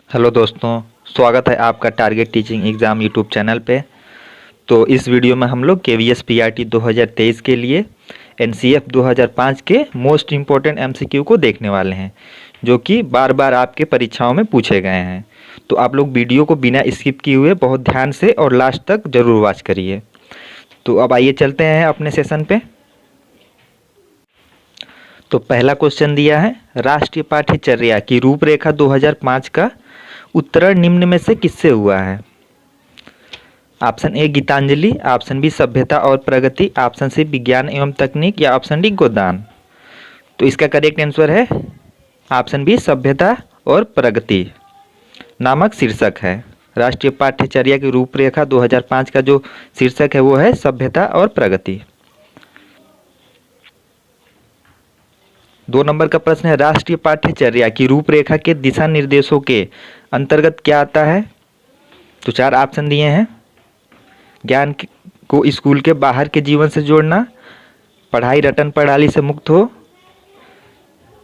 Hello दोस्तों, स्वागत है आपका target teaching exam YouTube channel पे। तो इस वीडियो में हम लोग केवीएस पीआरटी 2023 के लिए एनसीएफ 2005 के मोस्ट इम्पोर्टेंट एमसीक्यू को देखने वाले हैं, जो कि बार बार आपके परीक्षाओं में पूछे गए हैं। तो आप लोग वीडियो को बिना स्किप किए हुए बहुत ध्यान से और लास्ट तक ज़रूर वॉच करिए। तो अब आइए चलते हैं अपने सेशन पे। तो पहला क्वेश्चन दिया है, राष्ट्रीय पाठ्यचर्या की रूपरेखा 2005 का उत्तरण निम्न में से किससे हुआ है? Option A Gitanjali, option B सभ्यता और प्रगति, ऑप्शन सी विज्ञान एवं तकनीक या ऑप्शन डी गोदान। तो इसका करेक्ट आंसर है ऑप्शन बी सभ्यता और प्रगति नामक शीर्षक है। राष्ट्रीय पाठ्यचर्या की रूपरेखा 2005 का जो शीर्षक है वो है सभ्यता और प्रगति। 2 नंबर का प्रश्न है, राष्ट्रीय पाठ्यचर्या की रूपरेखा के दिशा निर्देशों के अंतर्गत क्या आता है? तो 4 ऑप्शन दिए हैं। ज्ञान को स्कूल के बाहर के जीवन से जोड़ना, पढ़ाई रटन प्रणाली से मुक्त हो,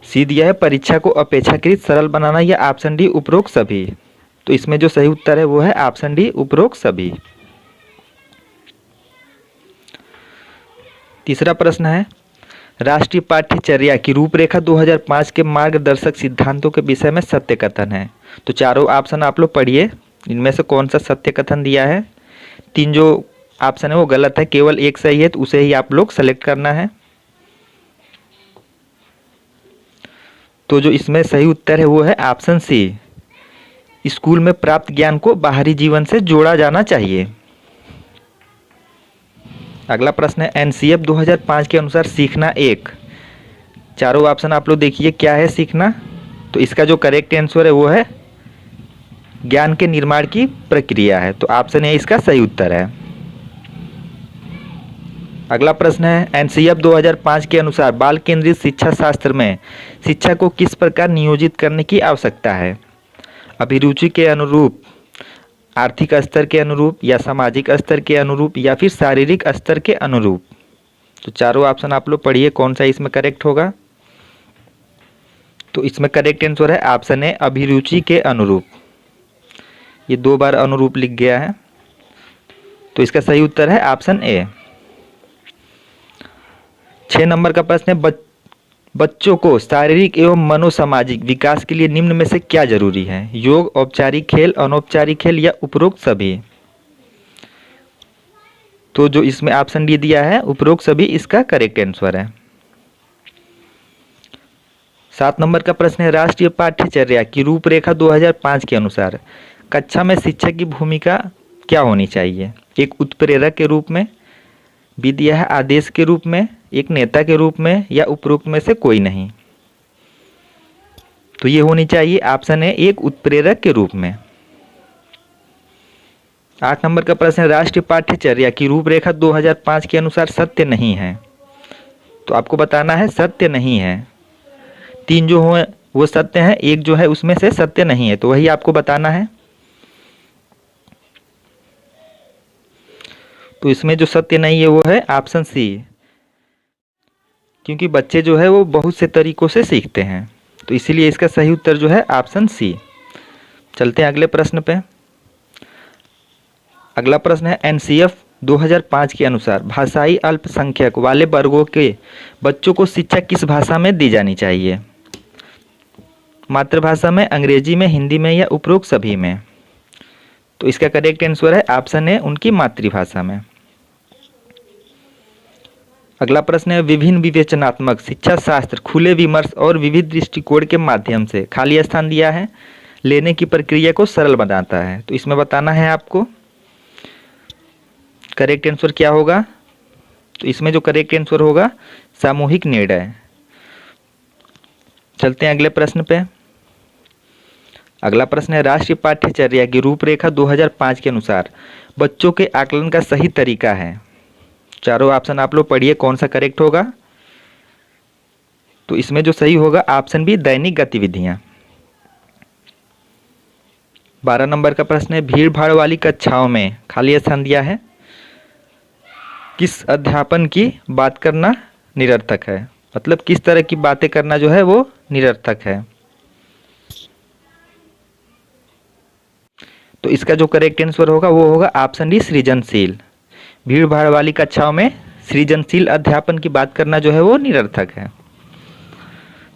सी दिया है परीक्षा को अपेक्षाकृत सरल बनाना, या ऑप्शन डी उपरोक्त सभी। तो इसमें जो सही उत्तर है वो है ऑप्शन डी उपरोक्त सभी। तीसरा प्रश्न है, राष्ट्रीय पाठ्यचर्या की रूपरेखा 2005 के मार्गदर्शक सिद्धांतों के विषय में सत्य कथन है। तो चारों ऑप्शन आप लोग पढ़िए, इनमें से कौन सा सत्य कथन दिया है। 3 जो ऑप्शन है वो गलत है, केवल एक सही है, तो उसे ही आप लोग सेलेक्ट करना है। तो जो इसमें सही उत्तर है वो है ऑप्शन सी, स्कूल में प्राप्त ज्ञान को बाहरी जीवन से जोड़ा जाना चाहिए। अगला प्रश्न है, एनसीएफ 2005 के अनुसार सीखना एक। चारों ऑप्शन आप लोग देखिए क्या है सीखना। तो इसका जो करेक्ट आंसर है वो है ज्ञान के निर्माण की प्रक्रिया है। तो ऑप्शन ए इसका सही उत्तर है। अगला प्रश्न है, एनसीएफ 2005 के अनुसार बाल केंद्रित शिक्षा शास्त्र में शिक्षा को किस प्रकार नियोजित करने की आवश्यकता है? अभिरुचि के अनुरूप, आर्थिक स्तर के अनुरूप, या सामाजिक स्तर के अनुरूप, या फिर शारीरिक स्तर के अनुरूप। तो चारों ऑप्शन आप लोग पढ़िए कौन सा इसमें करेक्ट होगा। तो इसमें करेक्ट आंसर है ऑप्शन ए अभिरुचि के अनुरूप। ये 2 बार अनुरूप लिख गया है, तो इसका सही उत्तर है ऑप्शन ए। 6 नंबर का प्रश्न है, बच्चों को शारीरिक एवं मनोसामाजिक विकास के लिए निम्न में से क्या जरूरी है? योग, औपचारिक खेल, अनौपचारिक खेल, या उपरोक्त सभी। तो जो इसमें ऑप्शन डी दिया है उपरोक्त सभी, इसका करेक्ट आंसर है। 7 नंबर का प्रश्न है, राष्ट्रीय पाठ्यचर्या की रूपरेखा 2005 के अनुसार कक्षा में शिक्षक की भूमिका क्या होनी चाहिए? एक उत्प्रेरक के रूप में, बी दिया है आदेश के रूप में, एक नेता के रूप में, या उपरोक्त में से कोई नहीं। तो ये होनी चाहिए ऑप्शन है एक उत्प्रेरक के रूप में। 8 नंबर का प्रश्न है, राष्ट्रीय पाठ्यचर्या की रूपरेखा 2005 के अनुसार सत्य नहीं है। तो आपको बताना है सत्य नहीं है। 3 जो हो वो सत्य है, एक जो है उसमें से सत्य नहीं है, तो वही आपको बताना है। तो इसमें जो सत्य नहीं है वो है ऑप्शन सी, क्योंकि बच्चे जो है वो बहुत से तरीकों से सीखते हैं, तो इसीलिए इसका सही उत्तर जो है ऑप्शन सी। चलते हैं अगले प्रश्न पे। अगला प्रश्न है, एनसीएफ 2005 के अनुसार भाषाई अल्पसंख्यक वाले वर्गों के बच्चों को शिक्षा किस भाषा में दी जानी चाहिए? मातृभाषा में, अंग्रेजी में, हिंदी में, या उपरोक्त सभी में। तो इसका करेक्ट आंसर है ऑप्शन ए उनकी मातृभाषा में। अगला प्रश्न है, विभिन्न विवेचनात्मक शिक्षा शास्त्र खुले विमर्श और विविध दृष्टिकोण के माध्यम से खाली स्थान दिया है लेने की प्रक्रिया को सरल बनाता है। तो इसमें बताना है आपको करेक्ट आंसर क्या होगा। तो इसमें जो करेक्ट आंसर होगा सामूहिक निर्णय। चलते हैं अगले प्रश्न पे। अगला प्रश्न है, राष्ट्रीय पाठ्यचर्या की रूपरेखा 2005 के अनुसार बच्चों के आकलन का सही तरीका है। चारों ऑप्शन आप लोग पढ़िए कौन सा करेक्ट होगा। तो इसमें जो सही होगा ऑप्शन बी दैनिक गतिविधियां। 12 नंबर का प्रश्न है, भीड़ भाड़ वाली कक्षाओं में खाली स्थान दिया है किस अध्यापन की बात करना निरर्थक है? मतलब किस तरह की बातें करना जो है वो निरर्थक है। तो इसका जो करेक्ट आंसर होगा वो होगा ऑप्शन डी, सृजनशील। भीड़ भाड़ वाली कक्षाओं में सृजनशील अध्यापन की बात करना जो है वो निरर्थक है।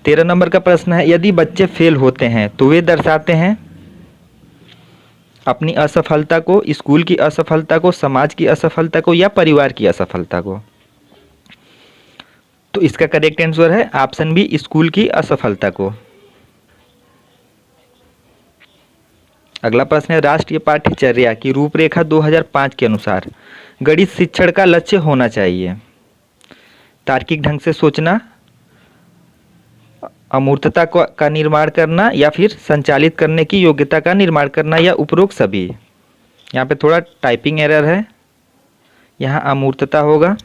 13 नंबर का प्रश्न है, यदि बच्चे फेल होते हैं तो वे दर्शाते हैं अपनी असफलता को, स्कूल की असफलता को, समाज की असफलता को या परिवार की असफलता को। तो इसका करेक्ट आंसर है ऑप्शन बी, स्कूल की असफलता को। अगला प्रश्न है, राष्ट्रीय पाठ्यचर्या की रूपरेखा 2005 के अनुसार गणित शिक्षण का लक्ष्य होना चाहिए तार्किक ढंग से सोचना, अमूर्तता का निर्माण करना या फिर संचालित करने की योग्यता का निर्माण करना या उपरोक्त सभी। यहाँ पे थोड़ा टाइपिंग एरर है, यहाँ अमूर्तता होगा।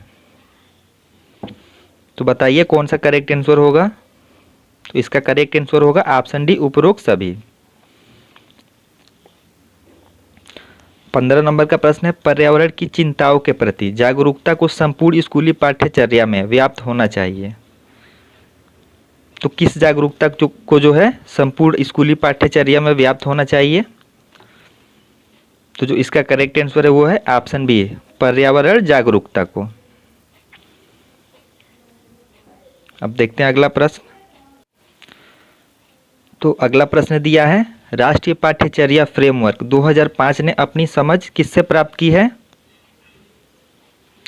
तो बताइए कौन सा करेक्ट आंसर होगा। तो इसका करेक्ट आंसर होगा ऑप्शन डी, उपरोक्त सभी। 15 नंबर का प्रश्न है, पर्यावरण की चिंताओं के प्रति जागरूकता को संपूर्ण स्कूली पाठ्यचर्या में व्याप्त होना चाहिए। तो किस जागरूकता को जो है संपूर्ण स्कूली पाठ्यचर्या में व्याप्त होना चाहिए। तो जो इसका करेक्ट आंसर है वो है ऑप्शन बी, पर्यावरण जागरूकता को। अब देखते हैं अगला प्रश्न। तो अगला प्रश्न दिया है, राष्ट्रीय पाठ्यचर्या फ्रेमवर्क 2005 ने अपनी समझ किससे प्राप्त की है।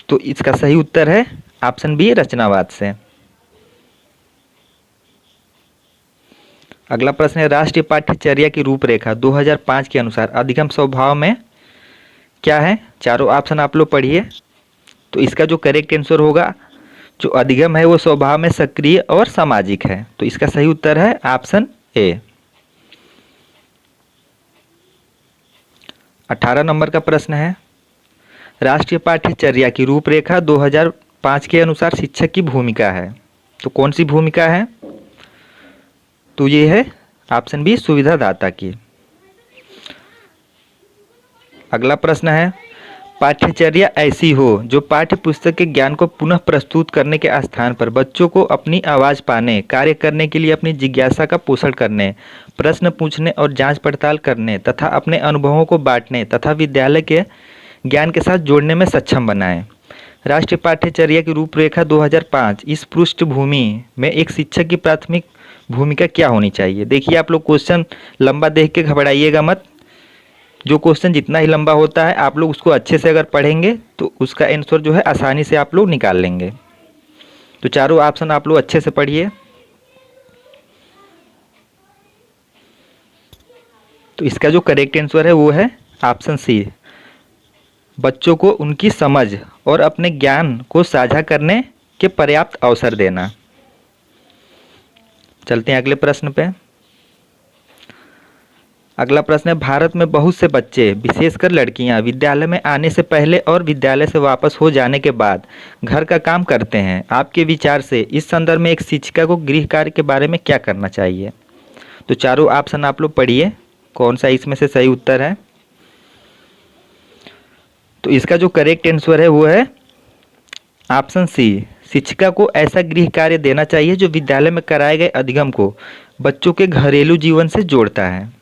तो इसका सही उत्तर है ऑप्शन बी, रचनावाद से। अगला प्रश्न है, राष्ट्रीय पाठ्यचर्या की रूपरेखा 2005 के अनुसार अधिगम स्वभाव में क्या है। चारों ऑप्शन आप लोग पढ़िए। तो इसका जो करेक्ट आंसर होगा, जो अधिगम है वो स्वभाव में सक्रिय और सामाजिक है। तो इसका सही उत्तर है ऑप्शन ए। 18 नंबर का प्रश्न है, राष्ट्रीय पाठ्यचर्या की रूपरेखा 2005 के अनुसार शिक्षक की भूमिका है। तो कौन सी भूमिका है। तो ये है ऑप्शन बी, सुविधादाता की। अगला प्रश्न है, पाठ्यचर्या ऐसी हो जो पाठ्य पुस्तक के ज्ञान को पुनः प्रस्तुत करने के स्थान पर बच्चों को अपनी आवाज़ पाने, कार्य करने के लिए अपनी जिज्ञासा का पोषण करने, प्रश्न पूछने और जांच पड़ताल करने तथा अपने अनुभवों को बांटने तथा विद्यालय के ज्ञान के साथ जोड़ने में सक्षम बनाए। राष्ट्रीय पाठ्यचर्या की रूपरेखा 2005 इस पृष्ठभूमि में एक शिक्षक की प्राथमिक भूमिका क्या होनी चाहिए। देखिए आप लोग क्वेश्चन लंबा देख के घबराइएगा मत। जो क्वेश्चन जितना ही लंबा होता है आप लोग उसको अच्छे से अगर पढ़ेंगे तो उसका आंसर जो है आसानी से आप लोग निकाल लेंगे। तो चारों ऑप्शन आप लोग अच्छे से पढ़िए। तो इसका जो करेक्ट आंसर है वो है ऑप्शन सी, बच्चों को उनकी समझ और अपने ज्ञान को साझा करने के पर्याप्त अवसर देना। चलते हैं अगले प्रश्न पे। अगला प्रश्न है, भारत में बहुत से बच्चे विशेषकर लड़कियां विद्यालय में आने से पहले और विद्यालय से वापस हो जाने के बाद घर का काम करते हैं। आपके विचार से इस संदर्भ में एक शिक्षिका को गृह कार्य के बारे में क्या करना चाहिए। तो चारों ऑप्शन आप लोग पढ़िए, कौन सा इसमें से सही उत्तर है। तो इसका जो करेक्ट आंसर है वो है ऑप्शन सी, शिक्षिका को ऐसा गृह कार्य देना चाहिए जो विद्यालय में कराए गए अधिगम को बच्चों के घरेलू जीवन से जोड़ता है।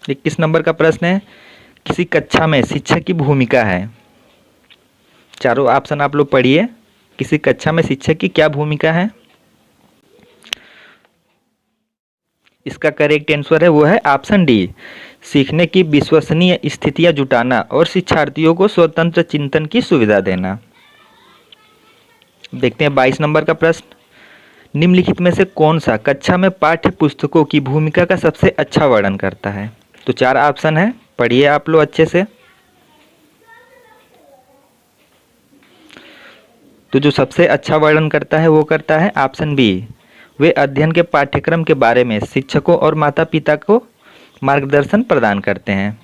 21 नंबर का प्रश्न है, किसी कक्षा में शिक्षक की भूमिका है। चारों ऑप्शन आप लोग पढ़िए, किसी कक्षा में शिक्षक की क्या भूमिका है। इसका करेक्ट आंसर है वो है ऑप्शन डी, सीखने की विश्वसनीय स्थितियां जुटाना और शिक्षार्थियों को स्वतंत्र चिंतन की सुविधा देना। देखते हैं 22 नंबर का प्रश्न, निम्नलिखित में से कौन सा कक्षा में पाठ्य पुस्तकों की भूमिका का सबसे अच्छा वर्णन करता है। तो 4 ऑप्शन है, पढ़िए आप लोग अच्छे से। तो जो सबसे अच्छा वर्णन करता है वो करता है ऑप्शन बी, वे अध्ययन के पाठ्यक्रम के बारे में शिक्षकों और माता पिता को मार्गदर्शन प्रदान करते हैं।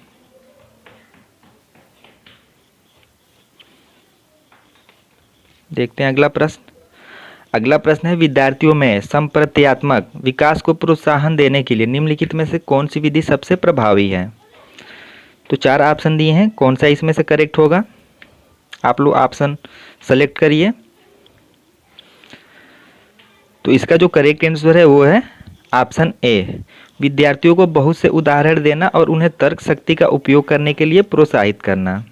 देखते हैं अगला प्रश्न। अगला प्रश्न है, विद्यार्थियों में संप्रत्यात्मक विकास को प्रोत्साहन देने के लिए निम्नलिखित में से कौन सी विधि सबसे प्रभावी है। तो 4 ऑप्शन दिए हैं, कौन सा इसमें से करेक्ट होगा। आप लोग ऑप्शन सेलेक्ट करिए। तो इसका जो करेक्ट आंसर है वो है ऑप्शन ए, विद्यार्थियों को बहुत से उदाहरण देना और उन्हें तर्क शक्ति का उपयोग करने के लिए प्रोत्साहित करना।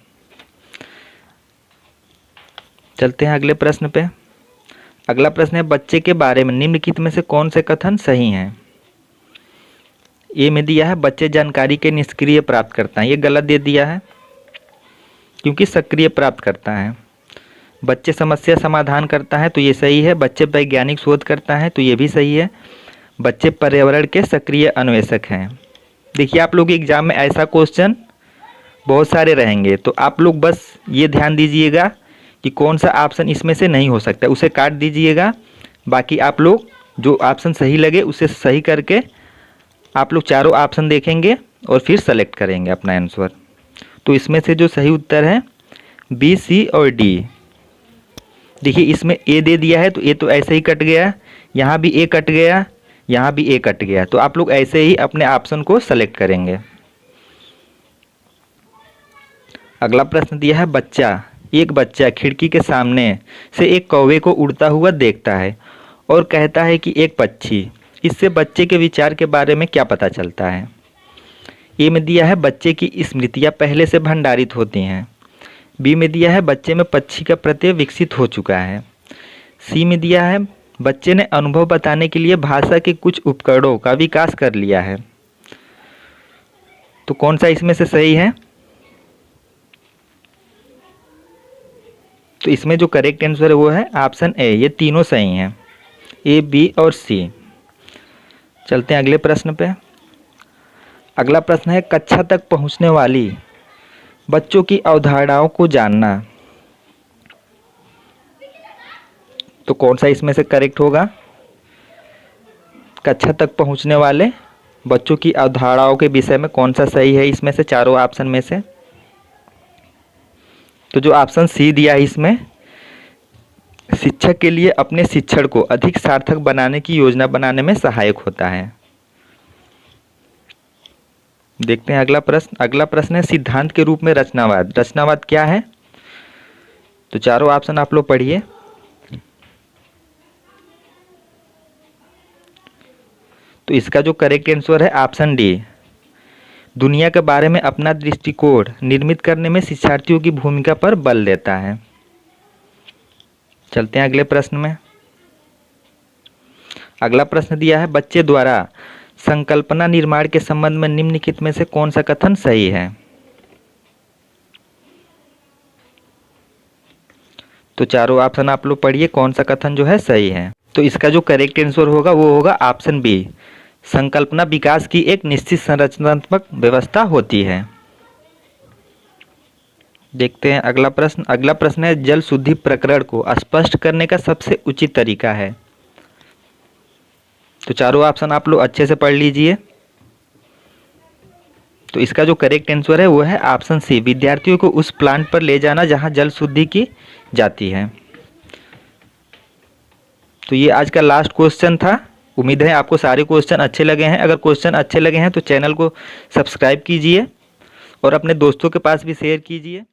चलते हैं अगले प्रश्न पे। अगला प्रश्न है, बच्चे के बारे में निम्नलिखित में से कौन से कथन सही हैं? ए में दिया है बच्चे जानकारी के निष्क्रिय प्राप्त करता है, ये गलत दे दिया है क्योंकि सक्रिय प्राप्त करता है। बच्चे समस्या समाधान करता है तो ये सही है। बच्चे वैज्ञानिक शोध करता है तो ये भी सही है। बच्चे पर्यावरण के सक्रिय अन्वेषक हैं। देखिए, आप लोग एग्जाम में ऐसा क्वेश्चन बहुत सारे रहेंगे, तो आप लोग बस ये ध्यान दीजिएगा कि कौन सा ऑप्शन इसमें से नहीं हो सकता, उसे काट दीजिएगा। बाकी आप लोग जो ऑप्शन सही लगे उसे सही करके आप लोग चारों ऑप्शन देखेंगे और फिर सेलेक्ट करेंगे अपना आंसर। तो इसमें से जो सही उत्तर है बी, सी और डी। देखिए, इसमें ए दे दिया है तो ए तो ऐसे ही कट गया, यहाँ भी ए कट गया, यहाँ भी ए कट गया। तो आप लोग ऐसे ही अपने ऑप्शन को सेलेक्ट करेंगे। अगला प्रश्न दिया है, एक बच्चा खिड़की के सामने से एक कौवे को उड़ता हुआ देखता है और कहता है कि एक पक्षी। इससे बच्चे के विचार के बारे में क्या पता चलता है? ए में दिया है बच्चे की स्मृतियाँ पहले से भंडारित होती हैं। बी में दिया है बच्चे में पक्षी का प्रत्यय विकसित हो चुका है। सी में दिया है बच्चे ने अनुभव बताने के लिए भाषा के कुछ उपकरणों का विकास कर लिया है। तो कौन सा इसमें से सही है? तो इसमें जो करेक्ट आंसर है वो है ऑप्शन ए, ये तीनों सही हैं, ए, बी और सी। चलते हैं अगले प्रश्न पे। अगला प्रश्न है, कक्षा तक पहुंचने वाली बच्चों की अवधारणाओं को जानना। तो कौन सा इसमें से करेक्ट होगा? कक्षा तक पहुंचने वाले बच्चों की अवधारणाओं के विषय में कौन सा सही है इसमें से चारों ऑप्शन में से? तो जो ऑप्शन सी दिया है इसमें, शिक्षक के लिए अपने शिक्षण को अधिक सार्थक बनाने की योजना बनाने में सहायक होता है। देखते हैं अगला प्रश्न। अगला प्रश्न है, सिद्धांत के रूप में रचनावाद। रचनावाद क्या है? तो चारों ऑप्शन आप लोग पढ़िए। तो इसका जो करेक्ट आंसर है ऑप्शन डी, दुनिया के बारे में अपना दृष्टिकोण निर्मित करने में शिक्षार्थियों की भूमिका पर बल देता है। चलते हैं अगले प्रश्न में। अगला प्रश्न दिया है, बच्चे द्वारा संकल्पना निर्माण के संबंध में निम्नलिखित में से कौन सा कथन सही है? तो चारों ऑप्शन आप लोग पढ़िए, कौन सा कथन जो है सही है। तो इसका जो करेक्ट आंसर होगा वो होगा ऑप्शन बी, संकल्पना विकास की एक निश्चित संरचनात्मक व्यवस्था होती है। देखते हैं अगला प्रश्न। अगला प्रश्न है, जल शुद्धि प्रकरण को स्पष्ट करने का सबसे उचित तरीका है। तो चारों ऑप्शन आप लोग अच्छे से पढ़ लीजिए। तो इसका जो करेक्ट आंसर है वो है ऑप्शन सी, विद्यार्थियों को उस प्लांट पर ले जाना जहां जल शुद्धि की जाती है। तो ये आज का लास्ट क्वेश्चन था। उम्मीद है आपको सारे क्वेश्चन अच्छे लगे हैं। अगर क्वेश्चन अच्छे लगे हैं तो चैनल को सब्सक्राइब कीजिए और अपने दोस्तों के पास भी शेयर कीजिए।